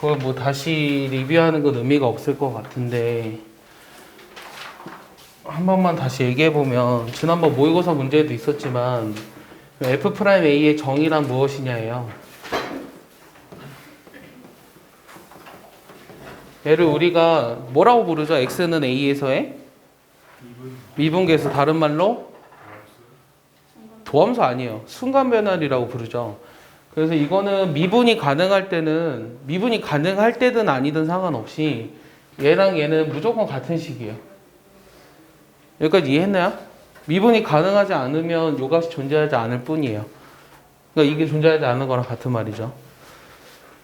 그걸 뭐 다시 리뷰하는 건 의미가 없을 것 같은데 한 번만 다시 얘기해 보면 지난번 모의고사 문제에도 있었지만 F'A의 정의란 무엇이냐예요. 얘를 우리가 뭐라고 부르죠? X는 A에서의 미분계수, 다른 말로 도함수 아니에요. 순간 변화리라고 부르죠. 그래서 이거는 미분이 가능할 때든 아니든 상관없이 얘랑 얘는 무조건 같은 식이에요. 여기까지 이해했나요? 미분이 가능하지 않으면 요 값이 존재하지 않을 뿐이에요. 그러니까 이게 존재하지 않는 거랑 같은 말이죠.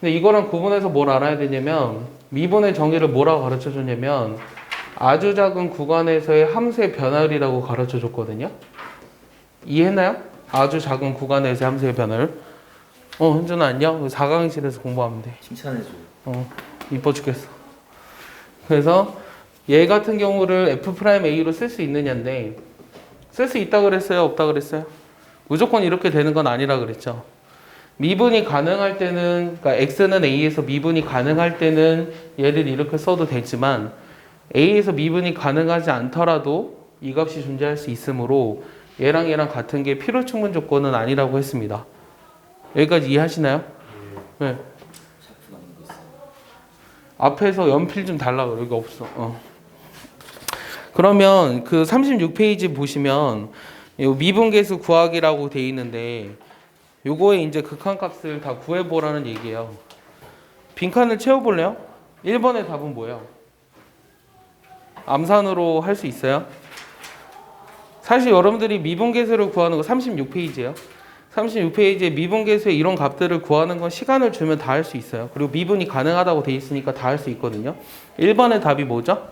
근데 이거랑 구분해서 뭘 알아야 되냐면 미분의 정의를 뭐라고 가르쳐 줬냐면 아주 작은 구간에서의 함수의 변화율이라고 가르쳐 줬거든요. 이해했나요? 아주 작은 구간에서의 함수의 변화율. 현준아 안녕? 4강실에서 공부하면 돼. 칭찬해줘. 이뻐 죽겠어. 그래서 얘 같은 경우를 F'A로 쓸 수 있느냐인데 쓸 수 있다 그랬어요? 없다 그랬어요? 무조건 이렇게 되는 건 아니라 그랬죠. 미분이 가능할 때는, 그러니까 X는 A에서 미분이 가능할 때는 얘를 이렇게 써도 되지만 A에서 미분이 가능하지 않더라도 이 값이 존재할 수 있으므로 얘랑 같은 게 필요충분 조건은 아니라고 했습니다. 여기까지 이해하시나요? 네. 앞에서 연필 좀 달라고 여기 없어. 그러면 그 36페이지 보시면 요 미분계수 구하기라고 돼 있는데 요거에 이제 극한값을 다 구해보라는 얘기예요. 빈칸을 채워볼래요? 1번의 답은 뭐예요? 암산으로 할 수 있어요? 사실 여러분들이 미분계수를 구하는 거 36페이지예요. 36페이지에 미분계수의 이런 값들을 구하는 건 시간을 주면 다 할 수 있어요. 그리고 미분이 가능하다고 돼 있으니까 다 할 수 있거든요. 1번의 답이 뭐죠?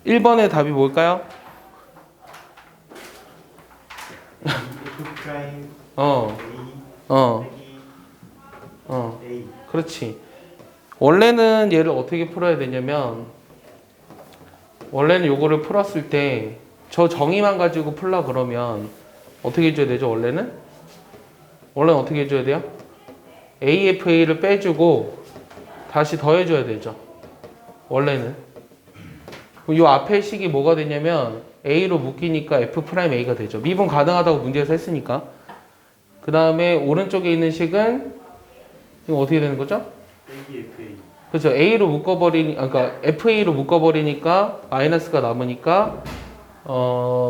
1번의 답이 뭘까요? 그렇지. 원래는 얘를 어떻게 풀어야 되냐면 원래는 요거를 풀었을 때 저 정의만 가지고 풀라 그러면 어떻게 해줘야 되죠? 원래는 어떻게 해줘야 돼요? AFA를 빼주고 다시 더해줘야 되죠. 원래는 요 앞에 식이 뭐가 되냐면 A로 묶이니까 F'A가 되죠. 미분 가능하다고 문제에서 했으니까. 그 다음에 오른쪽에 있는 식은 이거 어떻게 되는 거죠? FA. 그렇죠. A로 그러니까 FA로 묶어버리니까 마이너스가 남으니까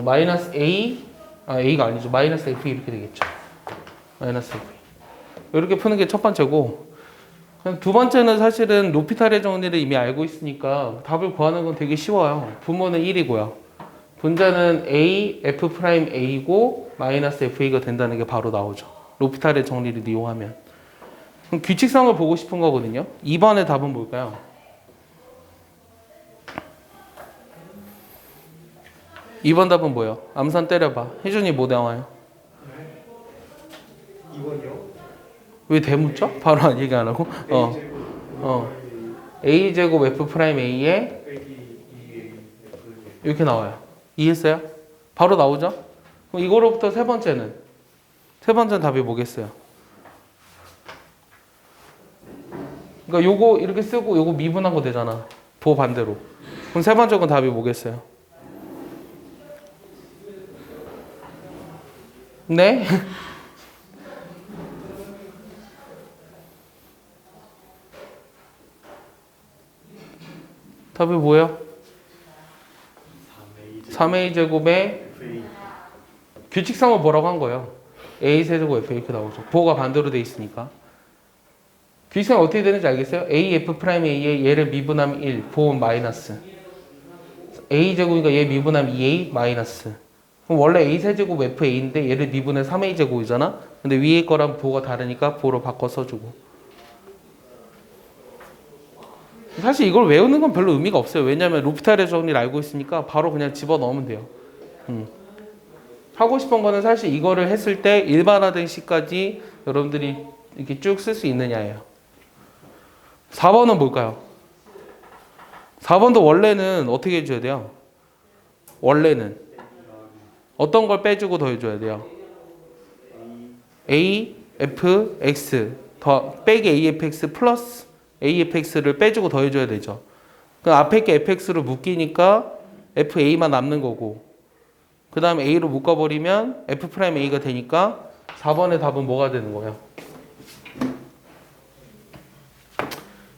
마이너스 A A가 아니죠. 마이너스 FA 이렇게 되겠죠. 마이너스 FA. 이렇게 푸는 게 첫 번째고 두 번째는 사실은 로피탈의 정리를 이미 알고 있으니까 답을 구하는 건 되게 쉬워요. 분모는 1이고요. 분자는 A, F'A고 마이너스 FA가 된다는 게 바로 나오죠. 로피탈의 정리를 이용하면. 그럼 규칙성을 보고 싶은 거거든요. 2번의 답은 뭘까요? 2번 답은 뭐예요? 암산 때려봐. 혜준이 뭐 나와요? 2번이요? 왜 대묻죠? 바로 얘기 안 하고? A제곱 F'A에 이렇게 나와요. 이해했어요? 바로 나오죠? 그럼 이거로부터 세 번째는 답이 뭐겠어요? 그러니까 요거 이렇게 쓰고 요거 미분한 거 되잖아. 보 반대로. 그럼 세 번째 건 답이 뭐겠어요? 네? 답이 뭐예요? 3A 제곱에 규칙성을 뭐라고 한 거예요? A 세제곱 F 이렇게 나오죠. 보호가 반대로 돼 있으니까. 규칙성이 어떻게 되는지 알겠어요? A F'A에 얘를 미분하면 1, 보호는 마이너스. A 제곱이니까 얘 미분하면 2A 마이너스. 그럼 원래 A 세제곱 FA인데 얘를 미분해 3A 제곱이잖아. 근데 위에 거랑 보호가 다르니까 보호로 바꿔 써주고. 사실 이걸 외우는 건 별로 의미가 없어요. 왜냐하면 로피탈의 정리를 알고 있으니까 바로 그냥 집어넣으면 돼요. 하고 싶은 거는 사실 이거를 했을 때 일반화된 식까지 여러분들이 이렇게 쭉 쓸 수 있느냐예요. 4번은 뭘까요? 4번도 원래는 어떻게 해줘야 돼요? 원래는 어떤 걸 빼주고 더해줘야 돼요? A, F, X 빼기 AFX 플러스 AFX를 빼주고 더해줘야 되죠. 그럼 앞에 게 FX로 묶이니까 FA만 남는 거고, 그 다음에 A로 묶어버리면 F'A가 되니까 4번의 답은 뭐가 되는 거예요?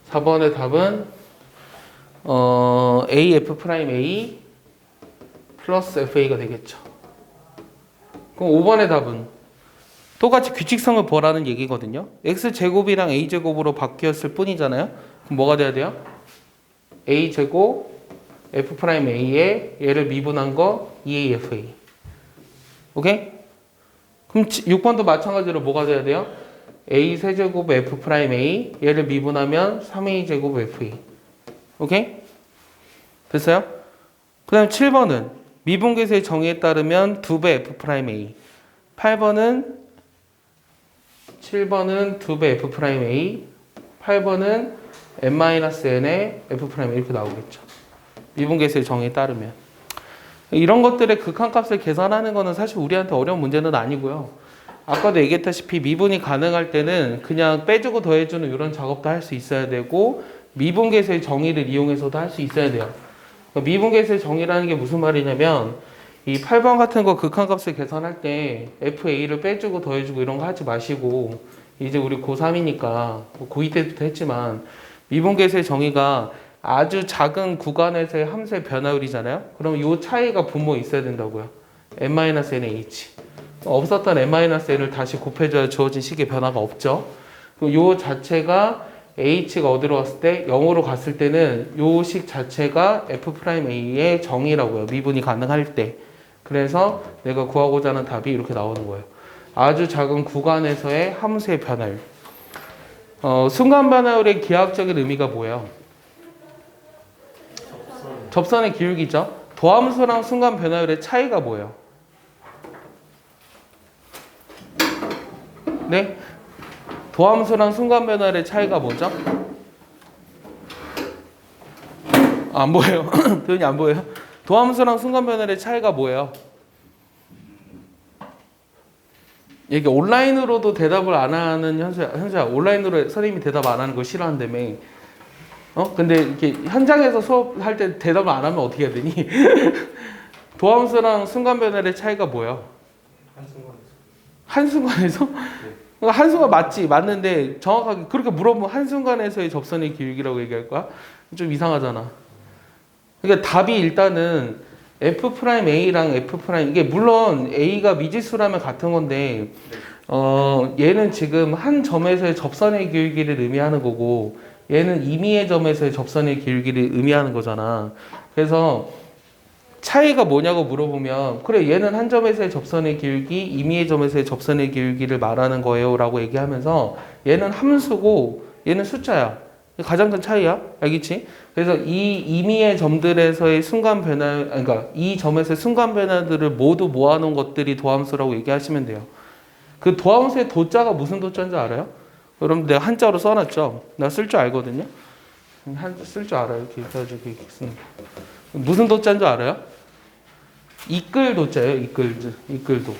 4번의 답은 AF'A 플러스 FA가 되겠죠. 그럼 5번의 답은 똑같이 규칙성을 보라는 얘기거든요. X제곱이랑 A제곱으로 바뀌었을 뿐이잖아요. 그럼 뭐가 돼야 돼요? A제곱 F'A에 얘를 미분한 거 2AFA. 오케이? 그럼 6번도 마찬가지로 뭐가 돼야 돼요? A 세제곱 F'A 얘를 미분하면 3A제곱 FA. 오케이? 됐어요? 그 다음 7번은 미분계수의 정의에 따르면 2배 F'A. 7번은 2배 F'A. 8번은 n-n의 F'A 이렇게 나오겠죠. 미분계수의 정의에 따르면. 이런 것들의 극한값을 계산하는 거는 사실 우리한테 어려운 문제는 아니고요. 아까도 얘기했다시피 미분이 가능할 때는 그냥 빼주고 더해주는 이런 작업도 할 수 있어야 되고, 미분계수의 정의를 이용해서도 할 수 있어야 돼요. 그러니까 미분계수의 정의라는 게 무슨 말이냐면, 이 8번 같은 거 극한값을 계산할 때 FA를 빼주고 더해주고 이런 거 하지 마시고, 이제 우리 고3이니까 고2 때부터 했지만 미분계수의 정의가 아주 작은 구간에서의 함수의 변화율이잖아요. 그럼 이 차이가 분모에 있어야 된다고요. n-n의 h. 없었던 n-n을 다시 곱해줘야 주어진 식의 변화가 없죠. 그럼 이 자체가 h가 어디로 갔을 때 0으로 갔을 때는 이 식 자체가 F'A의 정의라고요. 미분이 가능할 때. 그래서 내가 구하고자 하는 답이 이렇게 나오는 거예요. 아주 작은 구간에서의 함수의 변화율. 순간 변화율의 기하학적인 의미가 뭐예요? 접선의 기울기죠. 도함수랑 순간 변화율의 차이가 뭐예요? 네? 도함수랑 순간 변화율의 차이가 뭐죠? 안 보여요. 도현이 안 보여요? 도함수랑 순간 변화율의 차이가 뭐예요? 이게 온라인으로도 대답을 안 하는 현수야. 온라인으로 선생님이 대답 안 하는 거 싫어한다며. 근데 이렇게 현장에서 수업할 때 대답을 안 하면 어떻게 해야 되니? 도함수랑 순간 변화율의 차이가 뭐예요? 한순간에서? 네. 그러니까 한순간 맞는데 정확하게 그렇게 물어보면 한순간에서의 접선의 기울기라고 얘기할 거야? 좀 이상하잖아. 그러니까 답이 일단은 F'A랑 F' 이게 물론 A가 미지수라면 같은 건데 얘는 지금 한 점에서의 접선의 기울기를 의미하는 거고 얘는 임의의 점에서의 접선의 기울기를 의미하는 거잖아. 그래서 차이가 뭐냐고 물어보면 그래 얘는 한 점에서의 접선의 기울기, 임의의 점에서의 접선의 기울기를 말하는 거예요 라고 얘기하면서 얘는 함수고 얘는 숫자야. 가장 큰 차이야. 알겠지? 그래서 이 임의의 점들에서의 순간 변화, 그러니까 이 점에서의 순간 변화들을 모두 모아놓은 것들이 도함수라고 얘기하시면 돼요. 그 도함수의 도자가 무슨 도자인지 알아요? 여러분 내가 한자로 써놨죠? 나 쓸 줄 알거든요? 쓸 줄 알아요. 이렇게 해가지고 이렇게 쓰는 거. 무슨 도자인 줄 알아요? 이끌 도자예요. 이끌도.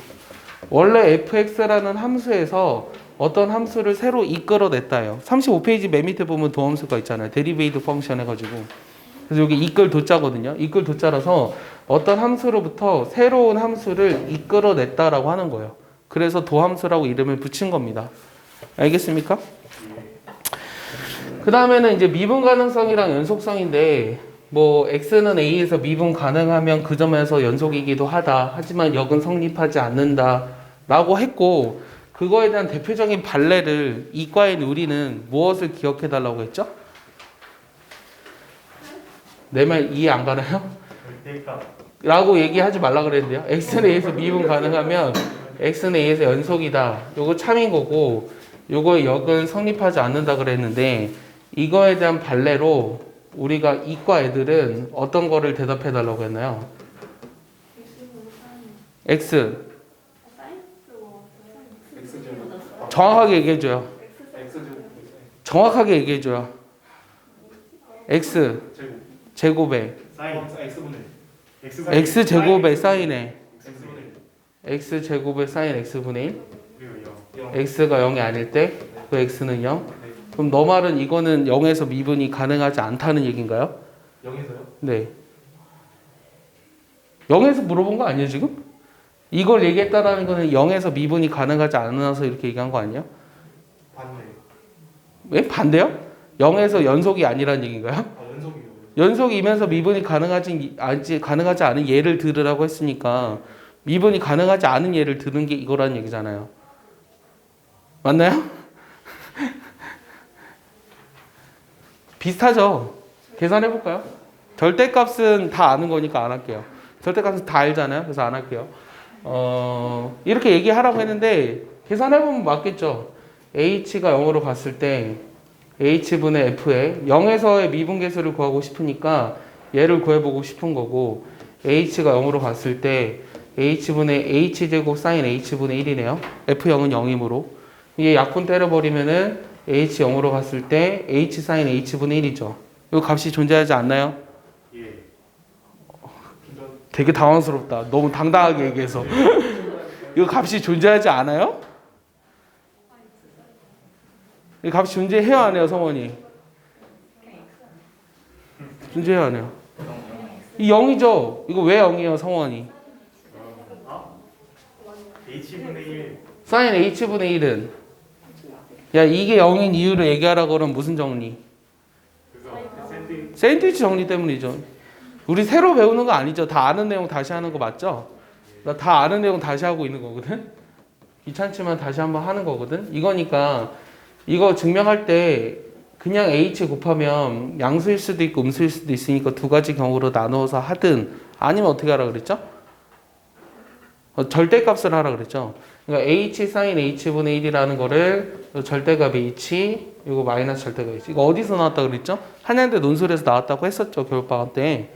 원래 fx라는 함수에서 어떤 함수를 새로 이끌어냈다요. 35페이지 맨 밑에 보면 도함수가 있잖아요. 데리베이트 펑션 해가지고. 그래서 여기 이끌 도자거든요. 이끌 도자라서 어떤 함수로부터 새로운 함수를 이끌어냈다라고 하는 거예요. 그래서 도함수라고 이름을 붙인 겁니다. 알겠습니까? 그 다음에는 이제 미분 가능성이랑 연속성인데 뭐 x는 a에서 미분 가능하면 그 점에서 연속이기도 하다. 하지만 역은 성립하지 않는다 라고 했고 그거에 대한 대표적인 판례를 이과인 우리는 무엇을 기억해 달라고 했죠? 내 말 이해 안 가나요? 라고 얘기하지 말라 그랬는데요. x는 a에서 미분 가능하면 x는 a에서 연속이다. 요거 참인 거고 요거의 역은 성립하지 않는다 그랬는데 이거에 대한 판례로 우리가 이과 애들은 어떤 거를 대답해 달라고 했나요? x 정확하게 얘기해줘요. 정확하게 얘기해줘요. x 제곱에 x 제곱에 사인에 x 제곱에 사인 x분의 1 x가 0이 아닐 때 그 x는 0. 그럼 너 말은 이거는 0에서 미분이 가능하지 않다는 얘기인가요? 0에서요? 네. 0에서 물어본 거 아니에요 지금? 이걸 얘기했다라는 거는 0에서 미분이 가능하지 않아서 이렇게 얘기한 거 아니에요? 반대. 왜? 반대요? 0에서 연속이 아니라는 얘기인가요? 아, 연속이요. 연속이면서 미분이 가능하지 않은 예를 들으라고 했으니까 미분이 가능하지 않은 예를 들은 게 이거라는 얘기잖아요. 맞나요? 비슷하죠? 계산해 볼까요? 절대값은 다 아는 거니까 안 할게요. 절대값은 다 알잖아요. 그래서 안 할게요. 이렇게 얘기하라고 했는데 계산해 보면 맞겠죠. h가 0으로 갔을 때 h분의 f에 0에서의 미분계수를 구하고 싶으니까 얘를 구해보고 싶은 거고, h가 0으로 갔을 때 h분의 h제곱 sin h분의 1이네요. f0은 0이므로 얘 약분 때려버리면은 h 0으로 갔을 때 h sin h분의 1이죠. 이 값이 존재하지 않나요? 예. 되게 당황스럽다. 너무 당당하게 얘기해서. 이 값이 존재하지 않아요? 이 값이 존재해야 하네요, 성원이. 존재해야 하네요. 이 0이죠? 이거 왜 0이에요, 성원이? h분의 1. sin h분의 1은? 야, 이게 0인 이유를 얘기하라고 그러면 무슨 정리? 그래서 샌드위치. 샌드위치 정리 때문이죠. 우리 새로 배우는 거 아니죠? 다 아는 내용 다시 하는 거 맞죠? 나 다 아는 내용 다시 하고 있는 거거든? 귀찮지만 다시 한번 하는 거거든? 이거니까 이거 증명할 때 그냥 h 곱하면 양수일 수도 있고 음수일 수도 있으니까 두 가지 경우로 나누어서 하든, 아니면 어떻게 하라 그랬죠? 절대값을 하라 그랬죠? 그러니까 h sin h분의 1이라는 거를 절대값 h, 이거 마이너스 절대값 h. 이거 어디서 나왔다 그랬죠? 한양대 논술에서 나왔다고 했었죠, 겨울방학 때.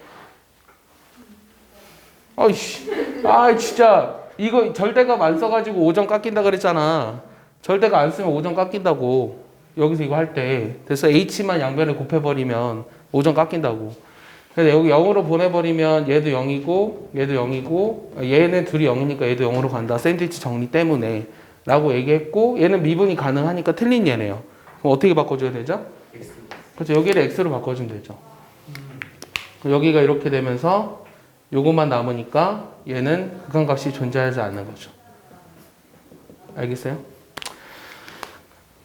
아이씨, 아 진짜 이거 절대값 안 써가지고 5점 깎인다 그랬잖아. 절대값 안 쓰면 5점 깎인다고. 여기서 이거 할 때. 그래서 h만 양변에 곱해버리면 5점 깎인다고. 그래서 여기 0으로 보내버리면 얘도 0이고 얘도 0이고 얘는 둘이 0이니까 얘도 0으로 간다. 샌드위치 정리 때문에 라고 얘기했고, 얘는 미분이 가능하니까 틀린 얘네요. 그럼 어떻게 바꿔줘야 되죠? x. 그렇죠. 여기를 x로 바꿔주면 되죠. 여기가 이렇게 되면서 요것만 남으니까 얘는 극한값이 존재하지 않는 거죠. 알겠어요?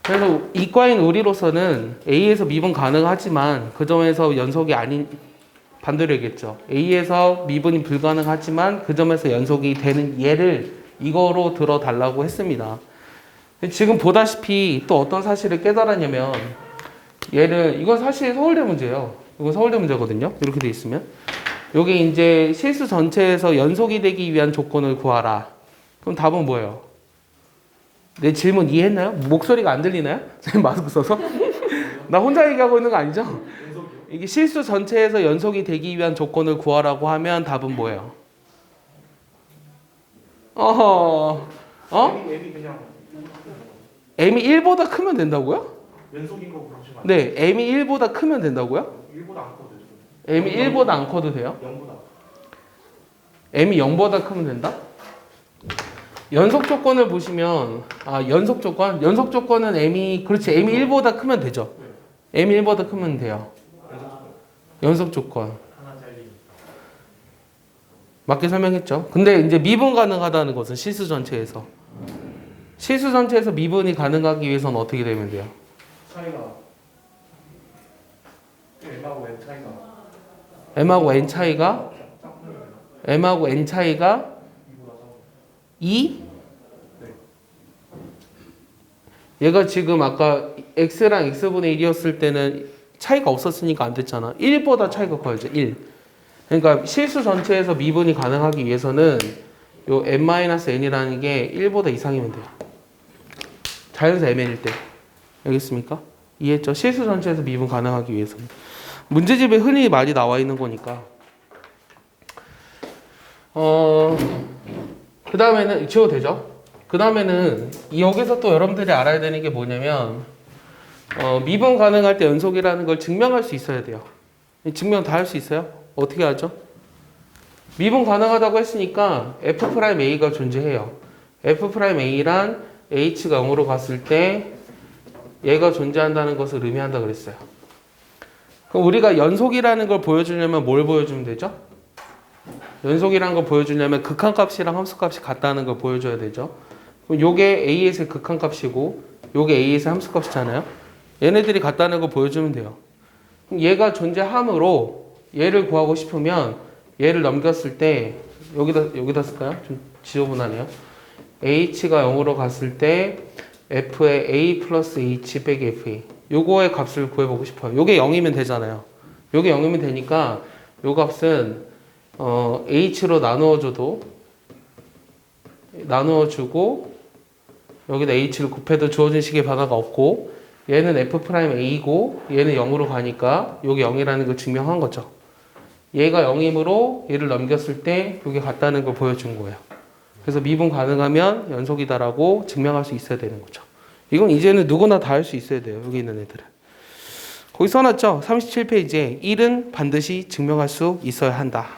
그래서 이과인 우리로서는 A에서 미분 가능하지만 그 점에서 연속이 아닌, 반대로 얘기했죠. A에서 미분이 불가능하지만 그 점에서 연속이 되는 예를 이거로 들어달라고 했습니다. 지금 보다시피 또 어떤 사실을 깨달았냐면, 얘를, 이건 사실 서울대 문제예요. 이건 서울대 문제거든요. 이렇게 돼 있으면. 여기 이제 실수 전체에서 연속이 되기 위한 조건을 구하라. 그럼 답은 뭐예요? 내 질문 이해했나요? 목소리가 안 들리나요? 선생님 마스크 써서? 나 혼자 얘기하고 있는 거 아니죠? 연속이요? 이게 실수 전체에서 연속이 되기 위한 조건을 구하라고 하면 답은 뭐예요? 어허, m이 그냥 m이 1보다 크면 된다고요? 연속인 거 보시면 안 네, 돼요. m이 1보다 크면 된다고요? 1보다 안 커도 되죠. m이 1보다 안 커도 돼요? 0보다. m이 0보다 크면 된다? 연속 조건을 보시면, 연속 조건? 연속 조건은 m이, 그렇지, m이 1보다 크면 되죠. m이 1보다 크면 돼요. 연속 조건. 하나 잘리니까. 맞게 설명했죠. 근데 이제 미분 가능하다는 것은 실수 전체에서. 실수 전체에서 미분이 가능하기 위해서는 어떻게 되면 돼요? 차이가 m하고 n 차이가 m하고 n 차이가, 짝꿍이 되나? m하고 n 차이가 2보다 작아. 2? 네. 얘가 지금 아까 x랑 x분의 1이었을 때는 차이가 없었으니까 안 됐잖아. 1보다 차이가 커야죠. 1. 그러니까 실수 전체에서 미분이 가능하기 위해서는 요 n-n이라는 게 1보다 이상이면 돼요. 자연수 mn일 때. 알겠습니까? 이해했죠? 실수 전체에서 미분 가능하기 위해서는. 문제집에 흔히 많이 나와 있는 거니까. 그 다음에는 지워도 되죠? 그 다음에는 여기서 또 여러분들이 알아야 되는 게 뭐냐면, 미분 가능할 때 연속이라는 걸 증명할 수 있어야 돼요. 증명 다 할 수 있어요? 어떻게 하죠? 미분 가능하다고 했으니까 F'A가 존재해요. F'A란 H가 0으로 갔을 때 얘가 존재한다는 것을 의미한다 그랬어요. 그럼 우리가 연속이라는 걸 보여주려면 뭘 보여주면 되죠? 연속이라는 걸 보여주려면 극한값이랑 함수값이 같다는 걸 보여줘야 되죠. 그럼 요게 A에서의 극한값이고 요게 A에서의 함수값이잖아요. 얘네들이 같다는 걸 보여주면 돼요. 그럼 얘가 존재함으로 얘를 구하고 싶으면 얘를 넘겼을 때 여기다 쓸까요? 좀 지저분하네요. h가 0으로 갔을 때 f의 a 플러스 h 빼기 fa 요거의 값을 구해보고 싶어요. 요게 0이면 되잖아요. 요게 0이면 되니까 요 값은 h로 나누어주고 여기다 h를 곱해도 주어진 식의 변화가 없고 얘는 f'a고 얘는 0으로 가니까 요게 0이라는 걸 증명한 거죠. 얘가 0이므로 얘를 넘겼을 때 이게 같다는 걸 보여준 거예요. 그래서 미분 가능하면 연속이다라고 증명할 수 있어야 되는 거죠. 이건 이제는 누구나 다 할 수 있어야 돼요. 여기 있는 애들은. 거기 써놨죠? 37페이지에 1은 반드시 증명할 수 있어야 한다.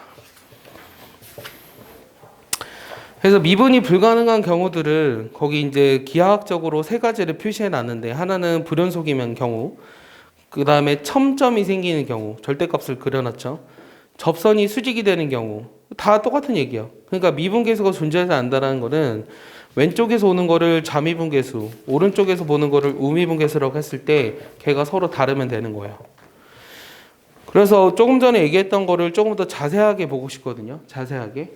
그래서 미분이 불가능한 경우들을 거기 이제 기하학적으로 세 가지를 표시해 놨는데 하나는 불연속이면 경우, 그 다음에 첨점이 생기는 경우, 절대값을 그려놨죠. 접선이 수직이 되는 경우 다 똑같은 얘기예요. 그러니까 미분계수가 존재하지 않는다는 거는 왼쪽에서 오는 거를 좌미분계수, 오른쪽에서 보는 거를 우미분계수라고 했을 때 걔가 서로 다르면 되는 거예요. 그래서 조금 전에 얘기했던 거를 조금 더 자세하게 보고 싶거든요. 자세하게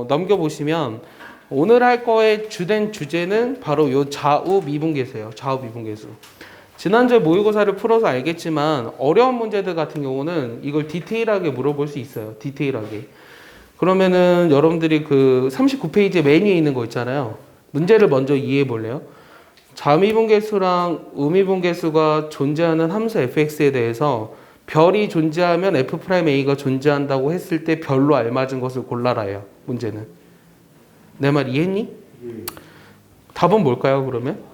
넘겨보시면 오늘 할 거의 주된 주제는 바로 요 좌우 미분계수예요. 좌우 미분계수. 지난주에 모의고사를 풀어서 알겠지만 어려운 문제들 같은 경우는 이걸 디테일하게 물어볼 수 있어요. 디테일하게. 그러면은 여러분들이 그 39페이지에 맨 위에 있는 거 있잖아요. 문제를 먼저 이해해 볼래요? 좌미분계수랑 우미분계수가 존재하는 함수 fx에 대해서 별이 존재하면 f'a가 존재한다고 했을 때 별로 알맞은 것을 골라라예요. 문제는. 내 말 이해했니? 예. 답은 뭘까요, 그러면?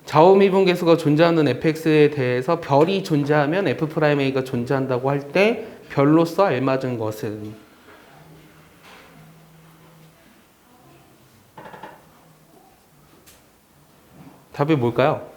좌우미분계수가 존재하는 fx에 대해서 별이 존재하면 f'a가 존재한다고 할 때 별로서 알맞은 것은 답이 뭘까요?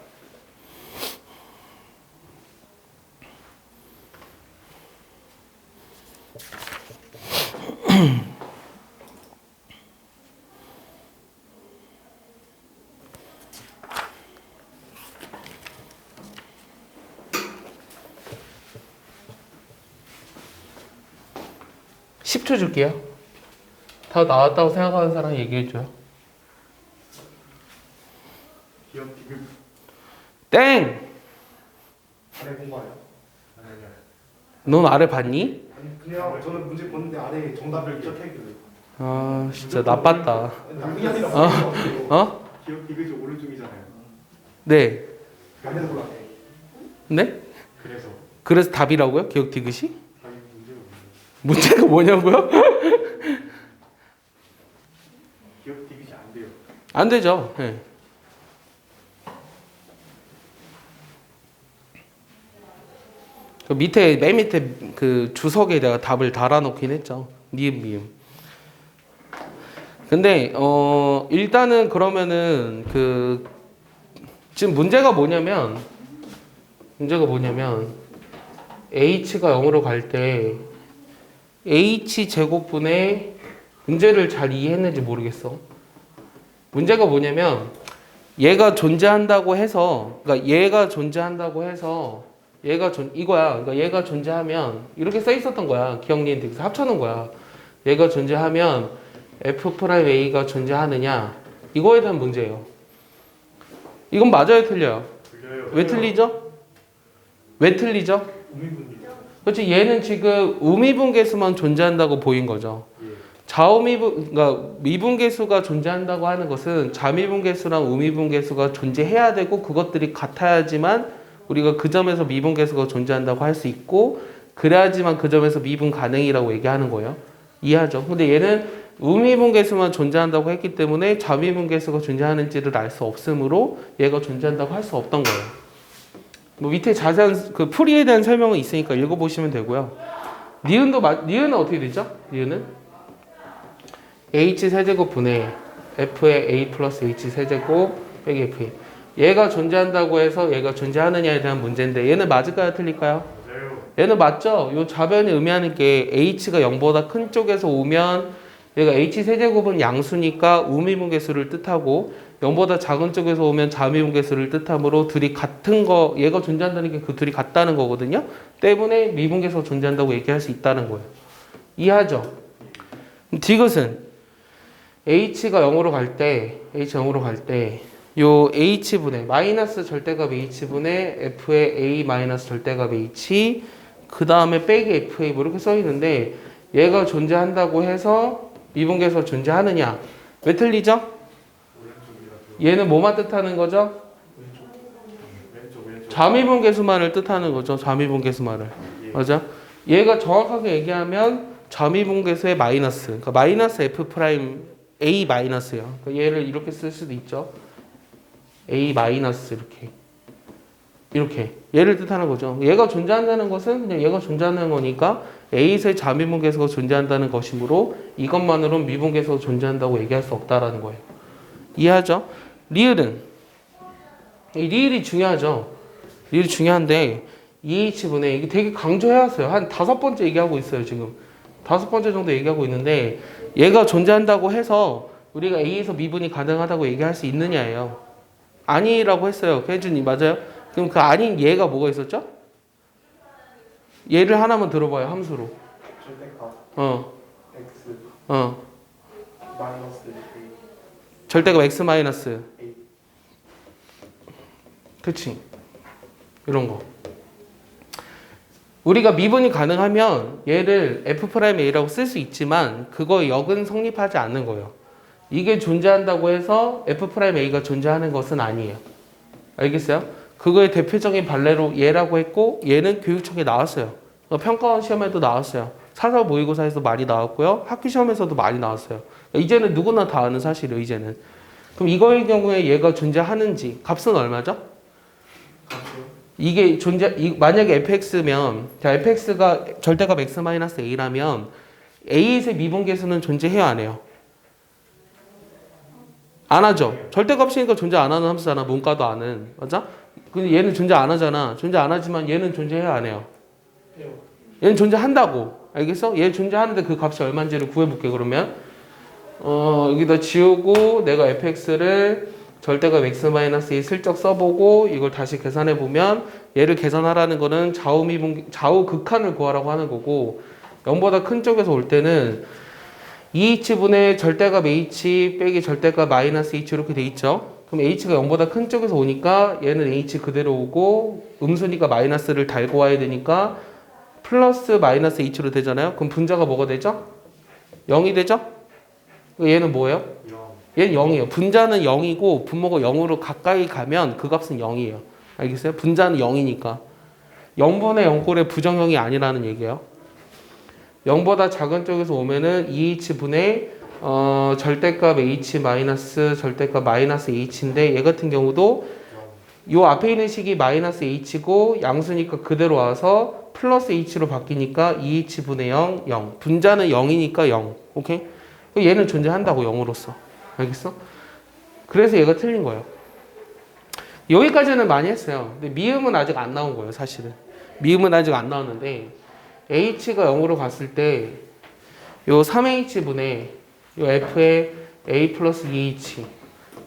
(10초) 줄게요. 다 나왔다고 생각하는 사람 얘기해줘요. 기억 디귿 땡! 아래 공부하요? 아니요. 넌 아래 봤니? 아니 그냥 저는 문제 보는데 아래 정답을 기억해야겠어요. 아 진짜 나빴다. 그게 아니라 어? 기억 디귿이 오른쪽이잖아요. 네. 안에서 골랐네. 네? 그래서 그래서 답이라고요? 기억 디귿이? 아니 문제가 뭐예요? 문제가 뭐냐고요? 기억 디귿이 안 돼요. 안 되죠. 네. 그 밑에 맨 밑에 그 주석에 내가 답을 달아놓긴 했죠. 니은 미음. 근데 일단은 그러면은 그 지금 문제가 뭐냐면 h가 0으로 갈 때 h 제곱분의 문제를 잘 이해했는지 모르겠어. 문제가 뭐냐면 얘가 존재한다고 해서 이거야. 그러니까 얘가 존재하면 이렇게 써 있었던 거야. 기억니은데 그래서 합쳐놓은 거야. 얘가 존재하면 f'a가 존재하느냐 이거에 대한 문제예요. 이건 맞아요, 틀려요? 틀려요. 왜 틀리죠? 왜 틀리죠? 우미분기. 그렇지. 얘는 지금 우미분계수만 존재한다고 보인 거죠. 예. 그러니까 미분계수가 존재한다고 하는 것은 좌미분계수랑 우미분계수가 존재해야 되고 그것들이 같아야지만 우리가 그 점에서 미분계수가 존재한다고 할 수 있고 그래야지만 그 점에서 미분 가능이라고 얘기하는 거예요. 이해하죠? 근데 얘는 우미분계수만 존재한다고 했기 때문에 좌미분계수가 존재하는지를 알 수 없으므로 얘가 존재한다고 할 수 없던 거예요. 뭐 밑에 자세한 그 풀이에 대한 설명은 있으니까 읽어보시면 되고요. 니은은 어떻게 되죠? 니은은 h 세제곱분의 f의 a 플러스 h 세제곱 빼기 fa. 얘가 존재한다고 해서 얘가 존재하느냐에 대한 문제인데 얘는 맞을까요? 틀릴까요? 맞아요. 얘는 맞죠? 이 좌변이 의미하는 게 h가 0보다 큰 쪽에서 오면 얘가 h 세제곱은 양수니까 우미분계수를 뜻하고 0보다 작은 쪽에서 오면 자미분계수를 뜻하므로 둘이 같은 거 얘가 존재한다는 게 그 둘이 같다는 거거든요. 때문에 미분계수가 존재한다고 얘기할 수 있다는 거예요. 이해하죠? 디귿은 h가 0으로 갈 때 요 h분의 마이너스 절대값 h분의 f의 a 마이너스 절대값 h 그 다음에 빼기 fa 뭐 이렇게 써 있는데 얘가 존재한다고 해서 미분계수가 존재하느냐? 왜 틀리죠? 오른쪽이라서 얘는 뭐만 뜻하는 거죠? 왼쪽. 자미분계수만을 뜻하는 거죠. 자미분계수만을. 예. 맞아? 얘가 정확하게 얘기하면 자미분계수의 마이너스. 그러니까 마이너스 f 프라임 a 마이너스요. 그러니까 얘를 이렇게 쓸 수도 있죠. a 마이너스 이렇게 얘를 뜻하는 거죠. 얘가 존재한다는 것은 그냥 얘가 존재하는 거니까 a의 자미분계수가 존재한다는 것이므로 이것만으로는 미분계수가 존재한다고 얘기할 수 없다라는 거예요. 이해하죠? 리을은 이 리을이 중요하죠. 리을이 중요한데 EH분의 이게 되게 강조해왔어요. 한 5번째 얘기하고 있어요. 지금 5번째 정도 얘기하고 있는데 얘가 존재한다고 해서 우리가 A에서 미분이 가능하다고 얘기할 수 있느냐예요. 아니라고 했어요. 혜준이 맞아요? 그럼 그 아닌 얘가 뭐가 있었죠? 얘를 하나만 들어봐요. 함수로. 절대값 x 마이너스 a. 절대값 x 마이너스. 그치? 이런 거. 우리가 미분이 가능하면 얘를 f'a라고 쓸 수 있지만 그거 역은 성립하지 않는 거예요. 이게 존재한다고 해서 f'a가 존재하는 것은 아니에요. 알겠어요? 그거의 대표적인 발레로 얘라고 했고 얘는 교육청에 나왔어요. 평가원 시험에도 나왔어요. 사설 모의고사에서 많이 나왔고요. 학교 시험에서도 많이 나왔어요. 이제는 누구나 다 아는 사실이에요. 이제는. 그럼 이거의 경우에 얘가 존재하는지 값은 얼마죠? 이게 만약에 fx면 자 fx가 절대값 x-a라면 a의 미분계수는 존재해요 안 해요? 안 하죠. 절대값이니까 존재 안 하는 함수잖아. 문과도 아는. 맞아? 근데 얘는 존재 안 하잖아. 존재 안 하지만 얘는 존재해요 안 해요? 얘는 존재한다고. 알겠어? 얘 존재하는데 그 값이 얼마인지를 구해볼게 그러면 여기다 지우고 내가 fx를 절대값 x-에 슬쩍 써보고 이걸 다시 계산해보면 얘를 계산하라는 거는 좌우 극한을 구하라고 하는 거고 0보다 큰 쪽에서 올 때는 2h분의 절대값 h 빼기 절대값 마이너스 h 이렇게 돼 있죠. 그럼 h가 0보다 큰 쪽에서 오니까 얘는 h 그대로 오고 음수니까 마이너스를 달고 와야 되니까 플러스 마이너스 h로 되잖아요. 그럼 분자가 뭐가 되죠? 0이 되죠? 얘는 뭐예요? 얘는 0이에요. 분자는 0이고 분모가 0으로 가까이 가면 그 값은 0이에요. 알겠어요? 분자는 0이니까. 0분의 0꼴의 부정형이 아니라는 얘기예요. 0보다 작은 쪽에서 오면은 2h분의 절대값 h 마이너스 절대값 마이너스 h인데 얘 같은 경우도 요 앞에 있는 식이 마이너스 h고 양수니까 그대로 와서 플러스 h로 바뀌니까 2h분의 0, 0. 분자는 0이니까 0. 오케이? 얘는 존재한다고 0으로서. 알겠어? 그래서 얘가 틀린 거예요. 여기까지는 많이 했어요. 근데 미음은 아직 안 나온 거예요, 사실은. 미음은 아직 안 나왔는데 h가 0으로 갔을 때 요 3h분의 요 f의 a 플러스 2h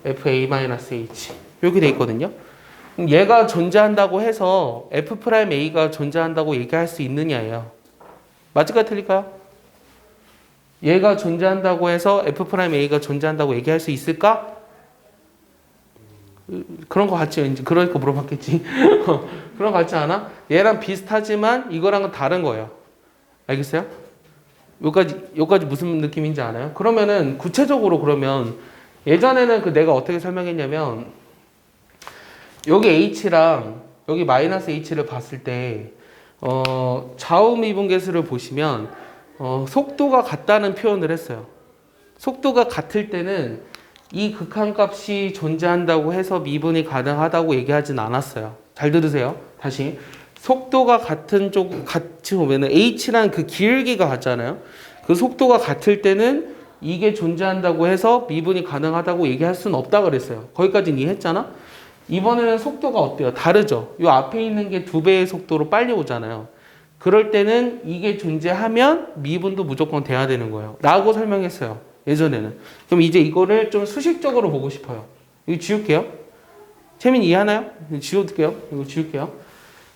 fa 마이너스 h 이렇게 돼 있거든요. 그럼 얘가 존재한다고 해서 f'a가 존재한다고 얘기할 수 있느냐예요. 맞을까요? 틀릴까요? 얘가 존재한다고 해서 f'a가 존재한다고 얘기할 수 있을까? 그런 거 같지? 이제 그러니까 물어봤겠지. 그런 거 같지 않아? 얘랑 비슷하지만 이거랑은 다른 거예요. 알겠어요? 요까지 무슨 느낌인지 아나요? 그러면은 구체적으로 그러면 예전에는 내가 어떻게 설명했냐면 여기 h랑 여기 마이너스 h를 봤을 때 좌우 미분계수를 보시면 속도가 같다는 표현을 했어요. 속도가 같을 때는 이 극한값이 존재한다고 해서 미분이 가능하다고 얘기하진 않았어요. 잘 들으세요. 다시. 속도가 같은 쪽 같이 보면은 h랑 그 기울기가 같잖아요. 그 속도가 같을 때는 이게 존재한다고 해서 미분이 가능하다고 얘기할 수는 없다 그랬어요. 거기까지는 이해했잖아? 이번에는 속도가 어때요? 다르죠? 이 앞에 있는 게 2배의 속도로 빨리 오잖아요. 그럴 때는 이게 존재하면 미분도 무조건 돼야 되는 거예요. 라고 설명했어요. 예전에는. 그럼 이제 이거를 좀 수식적으로 보고 싶어요. 이거 지울게요. 채민 이해하나요? 지울게요. 이거 지울게요.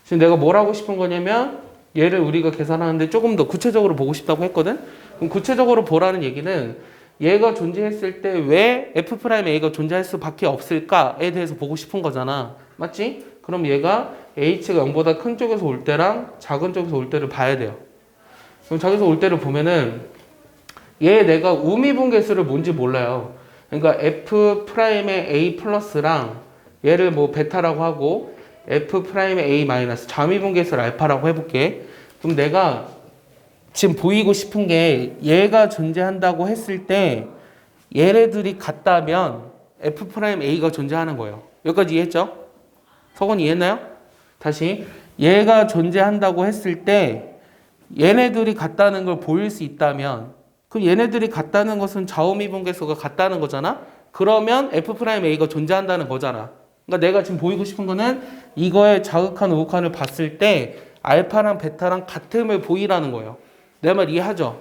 지금 내가 뭘 하고 싶은 거냐면 얘를 우리가 계산하는데 조금 더 구체적으로 보고 싶다고 했거든? 그럼 구체적으로 보라는 얘기는 얘가 존재했을 때 왜 F'A가 존재할 수밖에 없을까에 대해서 보고 싶은 거잖아. 맞지? 그럼 얘가 H가 0보다 큰 쪽에서 올 때랑 작은 쪽에서 올 때를 봐야 돼요. 그럼 저기서 올 때를 보면은 얘 내가 우미분계수를 뭔지 몰라요. 그러니까 F'의 A 플러스랑 얘를 뭐 베타라고 하고 F'의 A 마이너스 잠의분계수를 알파라고 해볼게. 그럼 내가 지금 보이고 싶은 게 얘가 존재한다고 했을 때 얘네들이 같다면 F'A가 존재하는 거예요. 여기까지 이해했죠? 석원 이해했나요? 다시 얘가 존재한다고 했을 때 얘네들이 같다는 걸 보일 수 있다면 그럼 얘네들이 같다는 것은 좌우미분계수가 같다는 거잖아? 그러면 F'A가 존재한다는 거잖아. 그러니까 내가 지금 보이고 싶은 거는 이거의 자극한 우극한을 봤을 때 알파랑 베타랑 같음을 보이라는 거예요. 내 말 이해하죠?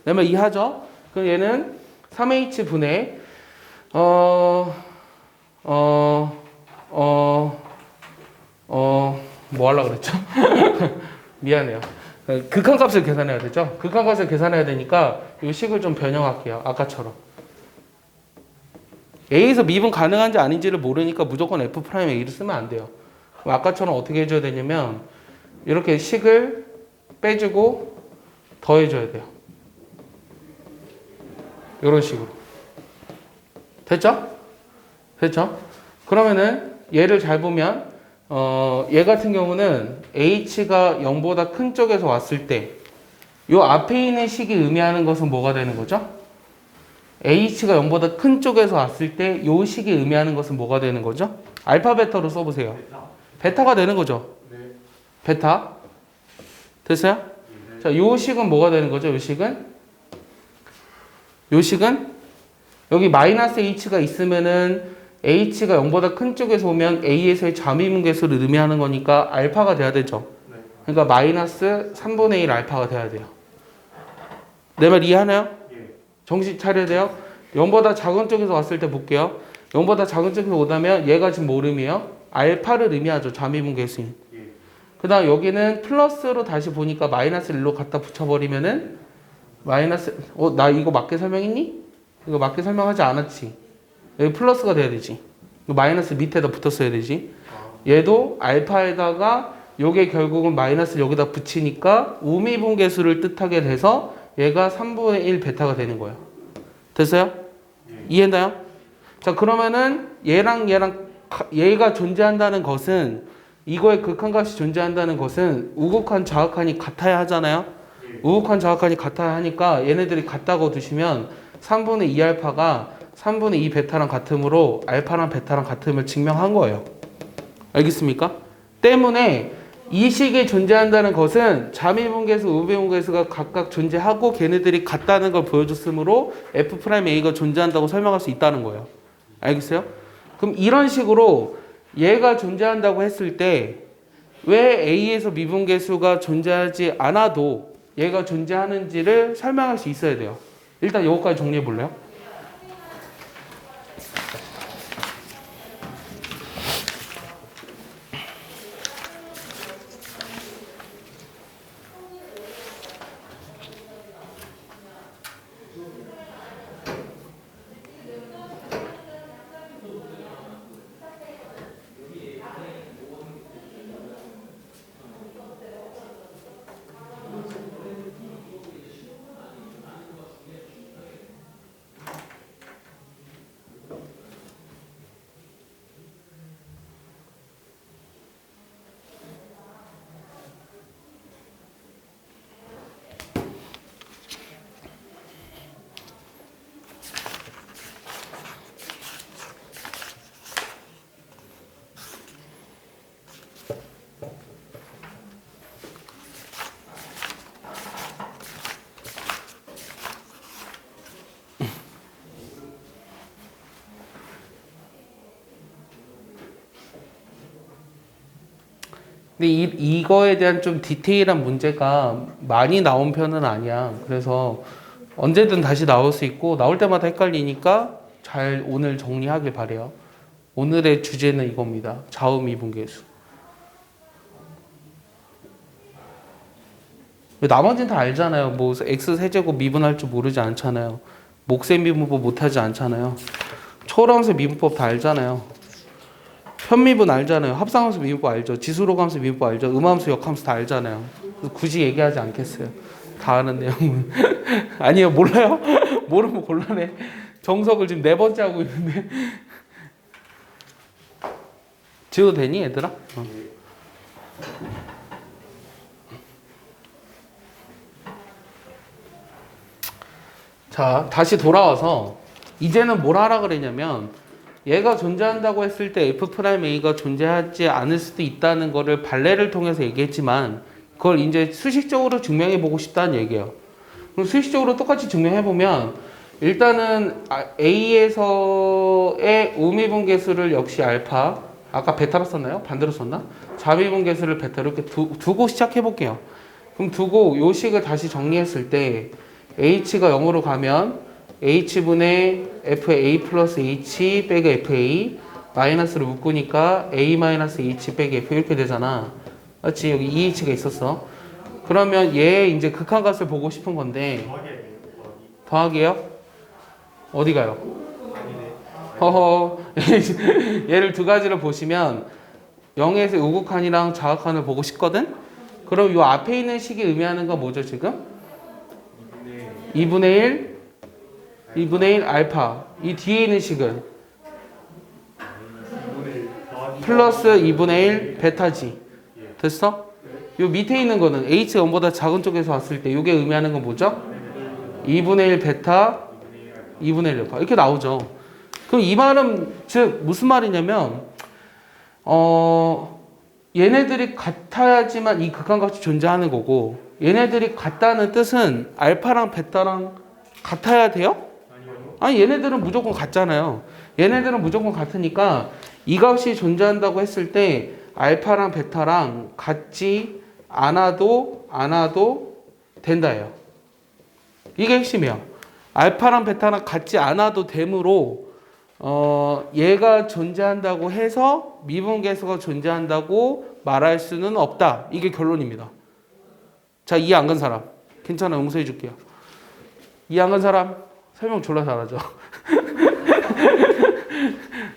내 말 이해하죠? 그럼 얘는 3H분의 뭐 하려고 그랬죠? 미안해요. 극한값을 계산해야 되죠? 극한값을 계산해야 되니까 이 식을 좀 변형할게요. 아까처럼. A에서 미분 가능한지 아닌지를 모르니까 무조건 F'A를 쓰면 안 돼요. 그럼 아까처럼 어떻게 해줘야 되냐면 이렇게 식을 빼주고 더해줘야 돼요. 이런 식으로. 됐죠? 됐죠? 그러면은 얘를 잘 보면 얘 같은 경우는 H가 0보다 큰 쪽에서 왔을 때 요 앞에 있는 식이 의미하는 것은 뭐가 되는 거죠? H가 0보다 큰 쪽에서 왔을 때 요 식이 의미하는 것은 뭐가 되는 거죠? 알파 베타로 써보세요. 베타가 되는 거죠? 네. 베타. 됐어요? 네. 자, 요 식은 뭐가 되는 거죠? 요 식은? 요 식은? 여기 마이너스 H가 있으면은 H가 0보다 큰 쪽에서 오면 A에서의 잠의분계수를 의미하는 거니까 알파가 돼야 되죠. 네. 그러니까 마이너스 3분의 1 알파가 돼야 돼요. 내 말 이해하나요? 예. 정신 차려야 돼요. 0보다 작은 쪽에서 왔을 때 볼게요. 0보다 작은 쪽에서 오다면 얘가 지금 뭐 의미해요? 알파를 의미하죠. 잠의분계수인. 예. 그 다음 여기는 플러스로 다시 보니까 마이너스 1로 갖다 붙여버리면은 마이너스 나 이거 맞게 설명했니? 이거 맞게 설명하지 않았지? 여기 플러스가 돼야 되지. 마이너스 밑에다 붙었어야 되지. 얘도 알파에다가 요게 결국은 마이너스를 여기다 붙이니까 우미분계수를 뜻하게 돼서 얘가 3분의 1 베타가 되는 거예요. 됐어요? 이해했나요? 자, 그러면은 얘랑 얘가 존재한다는 것은 이거의 극한값이 존재한다는 것은 우극한 좌극한이 같아야 하잖아요. 우극한 좌극한이 같아야 하니까 얘네들이 같다고 두시면 3분의 2 알파가 3분의 2 베타랑 같음으로 알파랑 베타랑 같음을 증명한 거예요. 알겠습니까? 때문에 이 식이 존재한다는 것은 잠의분계수, 우배분계수가 각각 존재하고 걔네들이 같다는 걸 보여줬으므로 F'A가 존재한다고 설명할 수 있다는 거예요. 알겠어요? 그럼 이런 식으로 얘가 존재한다고 했을 때 왜 A에서 미분계수가 존재하지 않아도 얘가 존재하는지를 설명할 수 있어야 돼요. 일단 이거까지 정리해 볼래요? 근데 이거에 대한 좀 디테일한 문제가 많이 나온 편은 아니야. 그래서 언제든 다시 나올 수 있고 나올 때마다 헷갈리니까 잘 오늘 정리하길 바래요. 오늘의 주제는 이겁니다. 좌우미분계수. 나머지는 다 알잖아요. 뭐 x 세제곱 미분할 줄 모르지 않잖아요. 목셈 미분법 못하지 않잖아요. 초월함수 미분법 다 알잖아요. 편미분 알잖아요. 합성함수 미분법 알죠. 지수로감수 미분법 알죠. 음함수 역함수 다 알잖아요. 그래서 굳이 얘기하지 않겠어요. 다 아는 내용은. 아니요, 몰라요? 모르면 곤란해. 정석을 지금 4번째 하고 있는데. 지워도 되니, 얘들아? 자, 다시 돌아와서 이제는 뭘 하라 그랬냐면 얘가 존재한다고 했을 때 F'A가 존재하지 않을 수도 있다는 거를 발레를 통해서 얘기했지만 그걸 이제 수식적으로 증명해 보고 싶다는 얘기예요. 그럼 수식적으로 똑같이 증명해 보면 일단은 A에서의 우미분계수를 역시 알파, 아까 베타로 썼나요? 반대로 썼나? 좌미분계수를 베타로 이렇게 두고 시작해 볼게요. 그럼 두고 요 식을 다시 정리했을 때 h가 0으로 가면 h분의 fa 플러스 h 빼기 fa 마이너스를 묶으니까 a 마이너스 h 빼기 fa 이렇게 되잖아. 맞지? 여기 2h가 있었어. 그러면 얘 이제 극한값을 보고 싶은 건데 더하기요? 어디 가요? 허허. 얘를 두 가지를 보시면 0에서 우극한이랑 좌극한을 보고 싶거든? 그럼 요 앞에 있는 식이 의미하는 건 뭐죠 지금? 2분의 1 알파. 이 뒤에 있는 식은 플러스 2분의 1 베타지. 됐어? 요 밑에 있는 거는 h가 0보다 작은 쪽에서 왔을 때 이게 의미하는 건 뭐죠? 2분의 1 베타 2분의 1 알파 이렇게 나오죠. 그럼 이 말은 즉 무슨 말이냐면 얘네들이 같아야지만 이 극한값이 존재하는 거고 얘네들이 같다는 뜻은 알파랑 베타랑 같아야 돼요? 아니 얘네들은 무조건 같잖아요. 얘네들은 무조건 같으니까 이 값이 존재한다고 했을 때 알파랑 베타랑 같지 않아도 된다예요. 이게 핵심이야. 알파랑 베타랑 같지 않아도 되므로 얘가 존재한다고 해서 미분계수가 존재한다고 말할 수는 없다. 이게 결론입니다. 자, 이해 안 간 사람. 괜찮아, 용서해 줄게요. 이해 안 간 사람? 설명 졸라 잘하죠.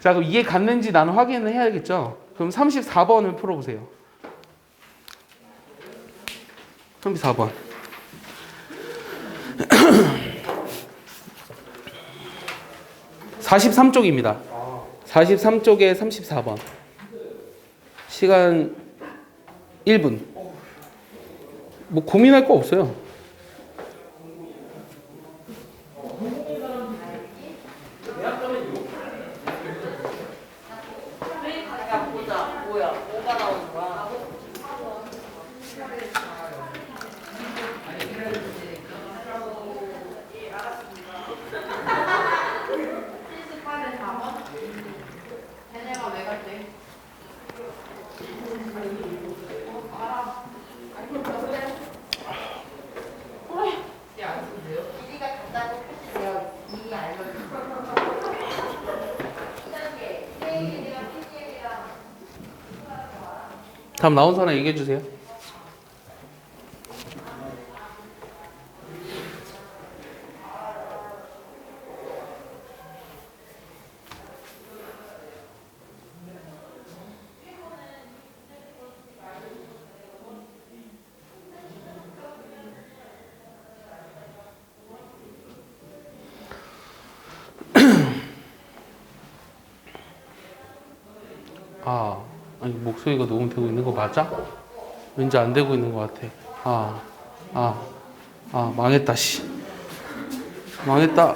자, 그럼 이해 갔는지 나는 확인을 해야겠죠. 그럼 34번을 풀어보세요. 34번. 43쪽입니다. 43쪽에 34번. 시간 1분. 뭐 고민할 거 없어요. 다음 나온 사람 얘기해 주세요. 아니 목소리가 녹음되고 있는 거 맞아? 왠지 안 되고 있는 것 같아. 망했다, 씨. 망했다.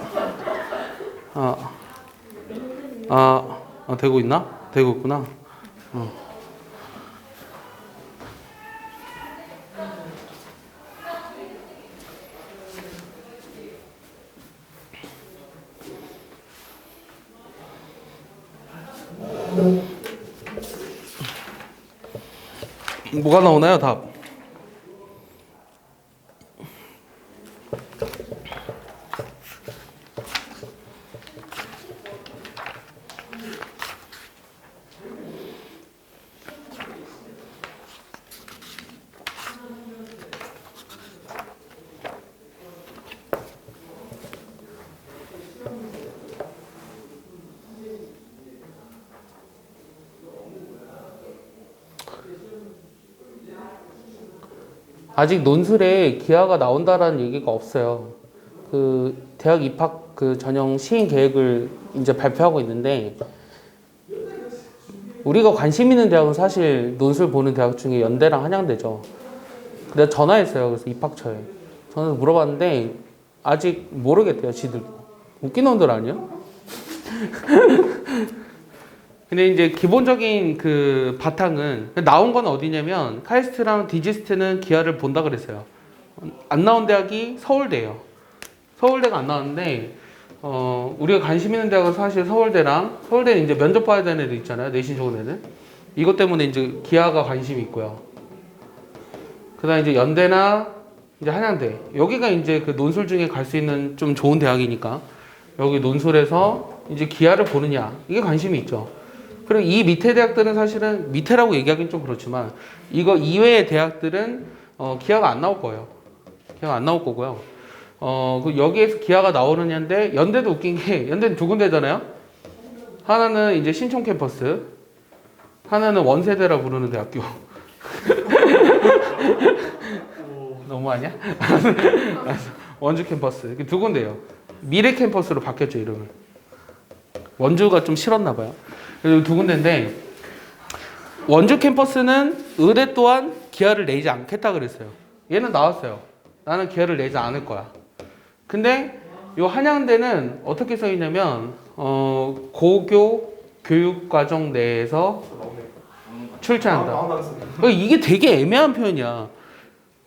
되고 있나? 되고 있구나. 뭐가 나오나요, 답? 아직 논술에 기하가 나온다라는 얘기가 없어요. 그 대학 입학 그 전형 시행 계획을 이제 발표하고 있는데 우리가 관심 있는 대학은 사실 논술 보는 대학 중에 연대랑 한양대죠. 내가 전화했어요. 그래서 입학처에 전화해서 물어봤는데 아직 모르겠대요. 지들 웃긴 놈들 아니야? 근데 이제 기본적인 그 바탕은 나온 건 어디냐면 카이스트랑 디지스트는 기하를 본다 그랬어요. 안 나온 대학이 서울대예요. 서울대가 안 나왔는데 우리가 관심 있는 대학은 사실 서울대는 이제 면접 봐야 되는 애들 있잖아요. 내신 좋은 애들. 이것 때문에 이제 기하가 관심이 있고요. 그다음 이제 연대나 이제 한양대. 여기가 이제 그 논술 중에 갈 수 있는 좀 좋은 대학이니까 여기 논술에서 이제 기하를 보느냐 이게 관심이 있죠. 그리고 이 밑에 대학들은 사실은 밑에라고 얘기하기는 좀 그렇지만 이거 이외의 대학들은 기하가 안 나올 거예요. 기하가 안 나올 거고요. 그 여기에서 기하가 나오느냐인데 연대도 웃긴 게 연대는 두 군데잖아요. 하나는 이제 신촌 캠퍼스, 하나는 원세대라 부르는 대학교. 너무 아니야? 원주 캠퍼스 이렇게 두 군데요. 미래 캠퍼스로 바뀌었죠 이름을. 원주가 좀 싫었나 봐요. 그리고 두 군데인데 원주 캠퍼스는 의대 또한 기하를 내지 않겠다 그랬어요. 얘는 나왔어요. 나는 기하를 내지 않을 거야. 근데 요 한양대는 어떻게 써 있냐면 고교 교육과정 내에서 출제한다. 이게 되게 애매한 표현이야.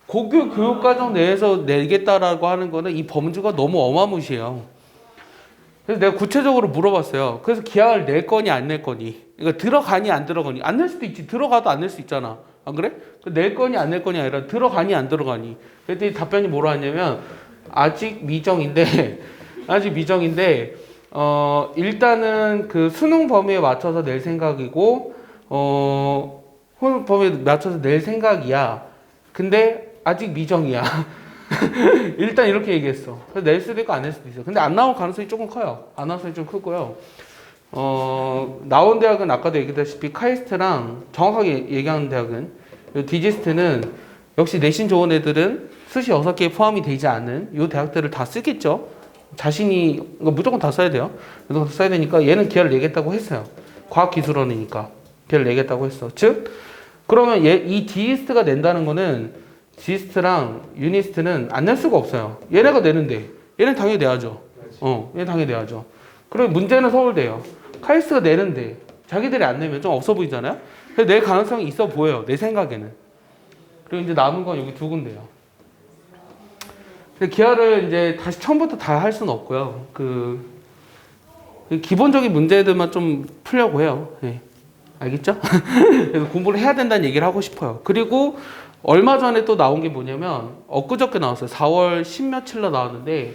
고교 교육과정 내에서 내겠다라고 하는 거는 이 범주가 너무 어마무시해요. 그래서 내가 구체적으로 물어봤어요. 그래서 기하를 낼 거니 안 낼 거니. 그러니까 들어가니 안 들어가니. 안 낼 수도 있지. 들어가도 안 낼 수 있잖아. 안 그래? 낼 거니 안 낼 거니 아니라 들어가니 안 들어가니. 그랬더니 답변이 뭐라 하냐면 아직 미정인데 일단은 그 수능 범위에 맞춰서 낼 생각이고 수능 범위에 맞춰서 낼 생각이야. 근데 아직 미정이야. 일단 이렇게 얘기했어. 그래서 낼 수도 있고 안 낼 수도 있어. 근데 안 나올 가능성이 조금 커요. 안 나올 가능성이 좀 크고요. 나온 대학은 아까도 얘기했다시피 카이스트랑 정확하게 얘기하는 대학은 디지스트는 역시 내신 좋은 애들은 수시 6개에 포함이 되지 않은 이 대학들을 다 쓰겠죠. 자신이 무조건 다 써야 돼요. 무조건 다 써야 되니까 얘는 기하를 내겠다고 했어요. 과학기술원이니까 기하를 내겠다고 했어. 즉 그러면 이 디지스트가 낸다는 거는 지스트랑 유니스트는 안 낼 수가 없어요. 얘네가 내는데 얘는 당연히 내야죠. 얘는 당연히 내야죠. 그리고 문제는 서울대예요. 카이스트가 내는데 자기들이 안 내면 좀 없어 보이잖아요. 근데 낼 가능성이 있어 보여요. 내 생각에는. 그리고 이제 남은 건 여기 두 군데요. 근데 기하를 이제 다시 처음부터 다 할 수는 없고요. 그 기본적인 문제들만 좀 풀려고 해요. 네. 알겠죠? 그래서 공부를 해야 된다는 얘기를 하고 싶어요. 그리고 얼마 전에 또 나온 게 뭐냐면 엊그저께 나왔어요. 4월 10며칠로 나왔는데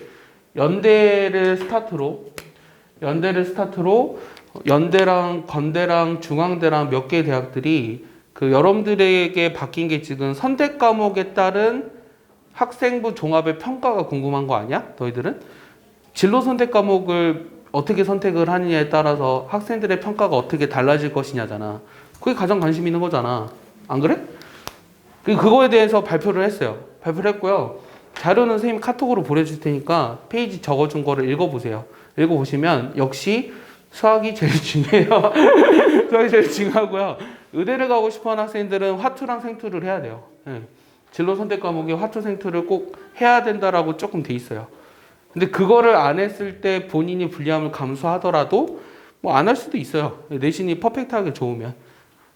연대를 스타트로 연대랑 건대랑 중앙대랑 몇 개의 대학들이 그 여러분들에게 바뀐 게 지금 선택 과목에 따른 학생부 종합의 평가가 궁금한 거 아니야? 너희들은? 진로 선택 과목을 어떻게 선택을 하느냐에 따라서 학생들의 평가가 어떻게 달라질 것이냐잖아. 그게 가장 관심 있는 거잖아. 안 그래? 그거에 대해서 발표를 했어요. 발표를 했고요. 자료는 선생님 카톡으로 보내줄 테니까 페이지 적어준 거를 읽어보세요. 읽어보시면 역시 수학이 제일 중요해요. 수학이 제일 중요하고요. 의대를 가고 싶어하는 학생들은 화투랑 생투를 해야 돼요. 네. 진로 선택 과목에 화투 생투를 꼭 해야 된다라고 조금 돼 있어요. 근데 그거를 안 했을 때 본인이 불리함을 감수하더라도 뭐 안 할 수도 있어요. 내신이 퍼펙트하게 좋으면.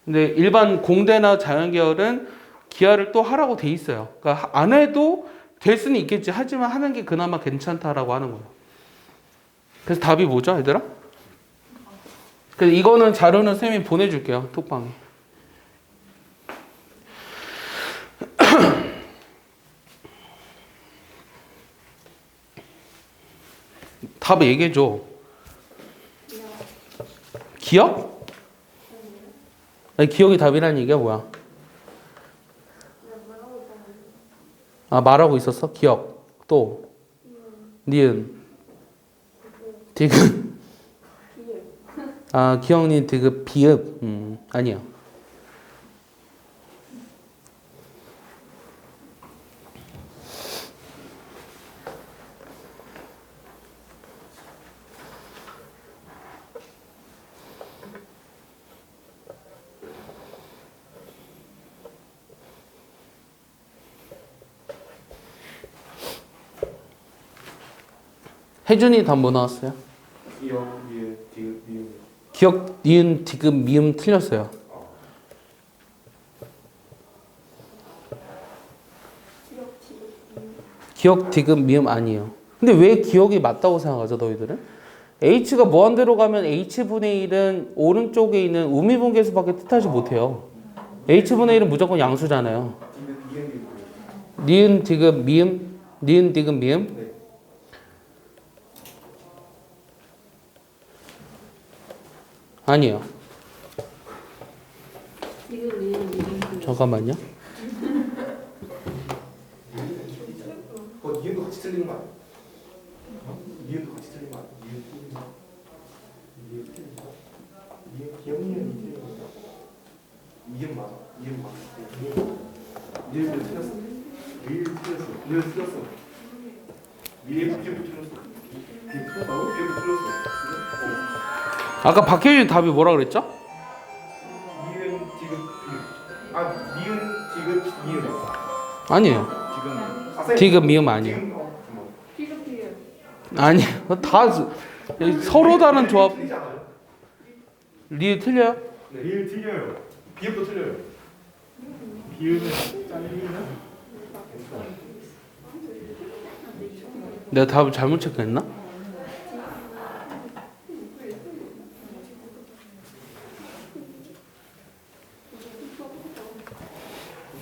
근데 일반 공대나 자연계열은 기하를 또 하라고 돼 있어요. 그러니까 안 해도 될 수는 있겠지. 하지만 하는 게 그나마 괜찮다라고 하는 거예요. 그래서 답이 뭐죠, 얘들아? 그래서 이거는 자료는 쌤이 보내줄게요, 톡방에. 답 얘기해줘. 기억? 아니, 기억이 답이라는 얘기야 뭐야? 아, 말하고 있었어? 기억. 또 니은 디귿. 아, 기억 니은 디귿 비읍. 아니야. 혜준이 답 뭐 나왔어요? 기억, 미음, 디귿, 미음. 기억, 니은, 디귿, 미음 틀렸어요. 기억, 디귿, 미음 아니에요. 근데 왜 기억이 맞다고 생각하죠, 너희들은? H가 무한대로 가면 H분의 1은 오른쪽에 있는 우미분계수밖에 뜻하지 못해요. H분의 1은 무조건 양수잖아요. 디귿, 미음이 뭐예요? 니은, 디귿, 미음? 니은, 디귿, 미음? 네. 아니에요. 잠깐만요. 니은도 같이 틀리는 거 아니야? 니은도 같이 틀린 거 아니야? 니은 틀린 거? 니은 기억 니은이 틀린 거야? 니은 맞아. 니은 맞아. 니은 틀렸어. 니은 틀렸어. 니은 틀렸어. 니은 틀렸어. 니은 틀렸어. 아까 박혜준 답이 뭐라 그랬죠? 니은 디귿 비읍. 아 니은 디귿 니은. 아니에요. 지금 디귿, 미음 아니에요. 아니에요. 다 서로 다른 조합. 틀리지 않아요? 리을 틀려요? 네. 리을 틀려요. 비읍도 틀려요. 비읍은 잘리면 내가 답을 잘못 체크했나?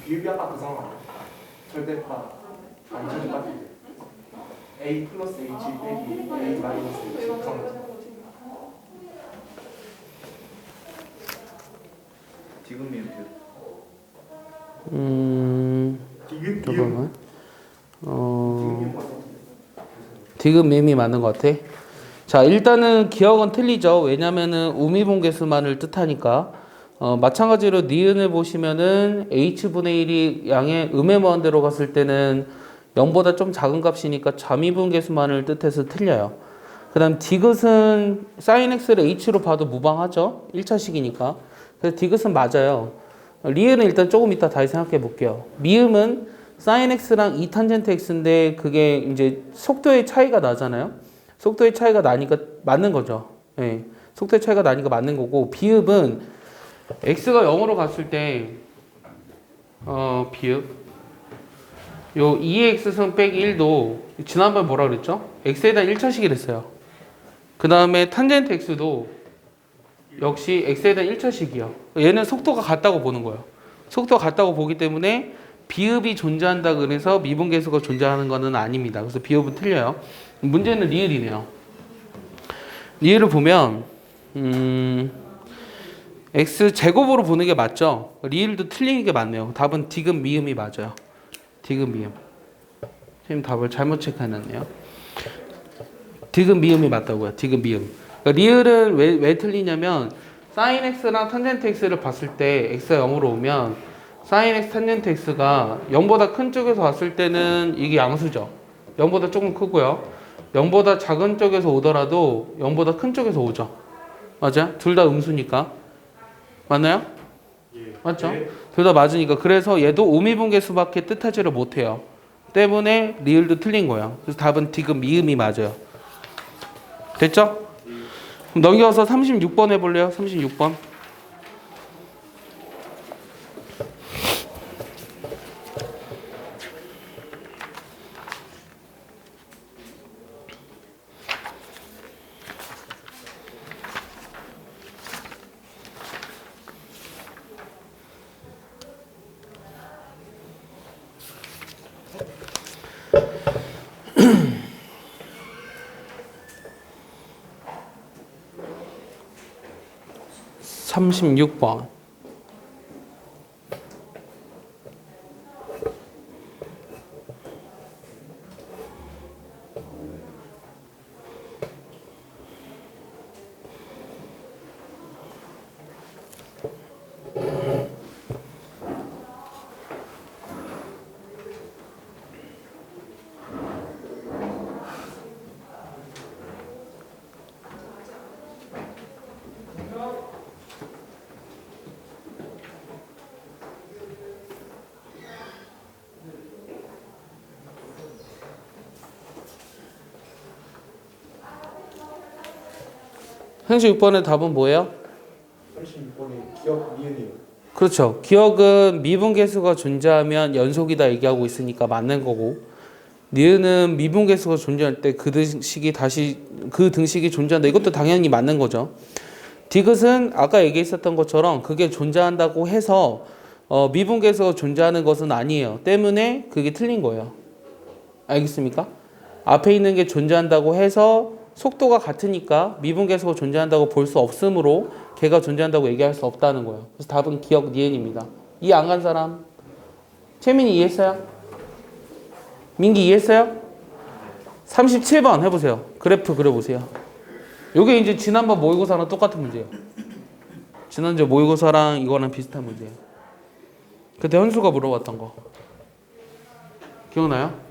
비읍이 아까 그 상황 아니야? 절대파 아니 절대파 A 플러스 H 빼기 A 마이너스 H 그 상황. 지금 비읍 디귿 잠깐만. 디귿 맞아. 디귿 밈이 맞는 것 같아. 자, 일단은 기억은 틀리죠. 왜냐면은 우미분계수만을 뜻하니까. 마찬가지로 니은을 보시면은 h분의 1이 양의 음의 무한대로 갔을 때는 0보다 좀 작은 값이니까 잠이분계수만을 뜻해서 틀려요. 그 다음 디귿은 sin x를 h로 봐도 무방하죠. 1차식이니까. 그래서 디귿은 맞아요. 리을은 일단 조금 이따 다시 생각해 볼게요. 미음은 sin x랑 2 탄젠트 x인데 그게 이제 속도의 차이가 나잖아요. 속도의 차이가 나니까 맞는 거죠. 예. 속도의 차이가 나니까 맞는 거고, 비읍은 x가 0으로 갔을 때 비읍 요 2x승 빼기 1도 지난번에 뭐라 그랬죠? x에 대한 1차식이 됐어요. 그 다음에 탄젠트 x도 역시 x에 대한 1차식이요. 얘는 속도가 같다고 보는 거예요. 속도가 같다고 보기 때문에 비읍이 존재한다 그래서 미분계수가 존재하는 것은 아닙니다. 그래서 비읍은 틀려요. 문제는 리을이네요. 리을을 보면 x 제곱으로 보는 게 맞죠? 리을도 틀리는 게 맞네요. 답은 디귿 미음이 맞아요. 디귿 미음. 선생님 답을 잘못 체크해놨네요. 디귿 미음이 맞다고요. 디귿 미음. 그러니까 리을은 왜 틀리냐면 sin x랑 탄젠트 x를 봤을 때 x가 0으로 오면 sin x 탄젠트 x가 0보다 큰 쪽에서 왔을 때는 이게 양수죠. 0보다 조금 크고요. 0보다 작은 쪽에서 오더라도 0보다 큰 쪽에서 오죠. 맞아요? 둘 다 음수니까. 맞나요? 예. 맞죠? 예. 둘 다 맞으니까. 그래서 얘도 오미분계수밖에 뜻하지를 못해요. 때문에 리을도 틀린 거예요. 그래서 답은 디귿 미음이 맞아요. 됐죠? 그럼 넘겨서 36번 해볼래요? 36번. 36번. 행수 6번의 답은 뭐예요? 36번에 기억 니은이요. 그렇죠. 기억은 미분계수가 존재하면 연속이다 얘기하고 있으니까 맞는 거고, 니은은 미분계수가 존재할 때 그 등식이 다시 그 등식이 존재한다. 이것도 당연히 맞는 거죠. 디귿은 아까 얘기했었던 것처럼 그게 존재한다고 해서 미분계수가 존재하는 것은 아니에요. 때문에 그게 틀린 거예요. 알겠습니까? 앞에 있는 게 존재한다고 해서 속도가 같으니까 미분계수가 존재한다고 볼 수 없으므로 걔가 존재한다고 얘기할 수 없다는 거예요. 그래서 답은 기억 니은입니다. 이해 안 간 사람? 채민이 이해했어요? 민기 이해했어요? 37번 해보세요. 그래프 그려보세요. 요게 이제 지난번 모의고사랑 똑같은 문제예요. 지난주 모의고사랑 이거랑 비슷한 문제예요. 그때 현수가 물어봤던 거 기억나요?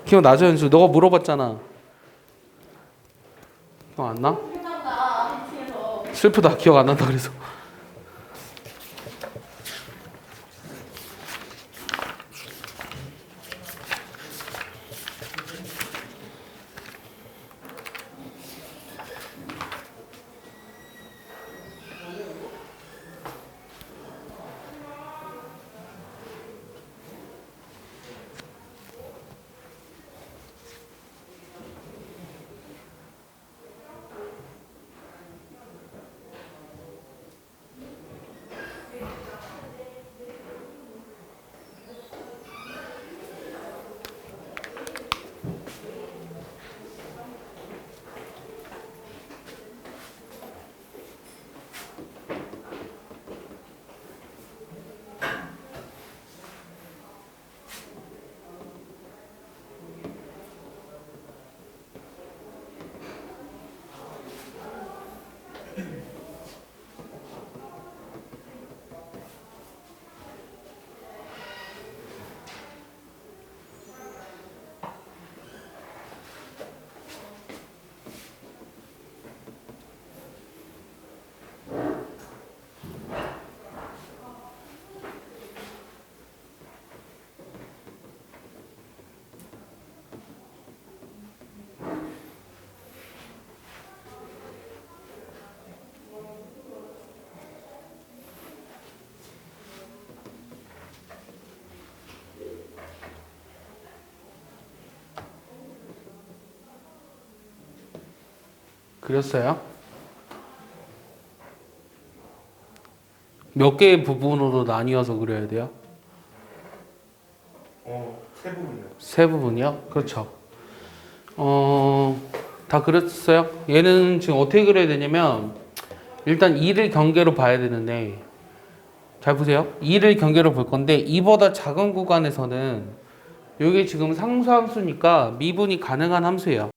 기억나죠, 현수? 너가 물어봤잖아. 기억 안 나? 슬프다. 기억 안 난다 그래서. 그렸어요? 몇 개의 부분으로 나뉘어서 그려야 돼요? 세 부분이요. 세 부분이요? 그렇죠. 다 그렸어요? 얘는 지금 어떻게 그려야 되냐면 일단 2를 경계로 봐야 되는데 잘 보세요. 2를 경계로 볼 건데 2보다 작은 구간에서는 이게 지금 상수함수니까 미분이 가능한 함수예요.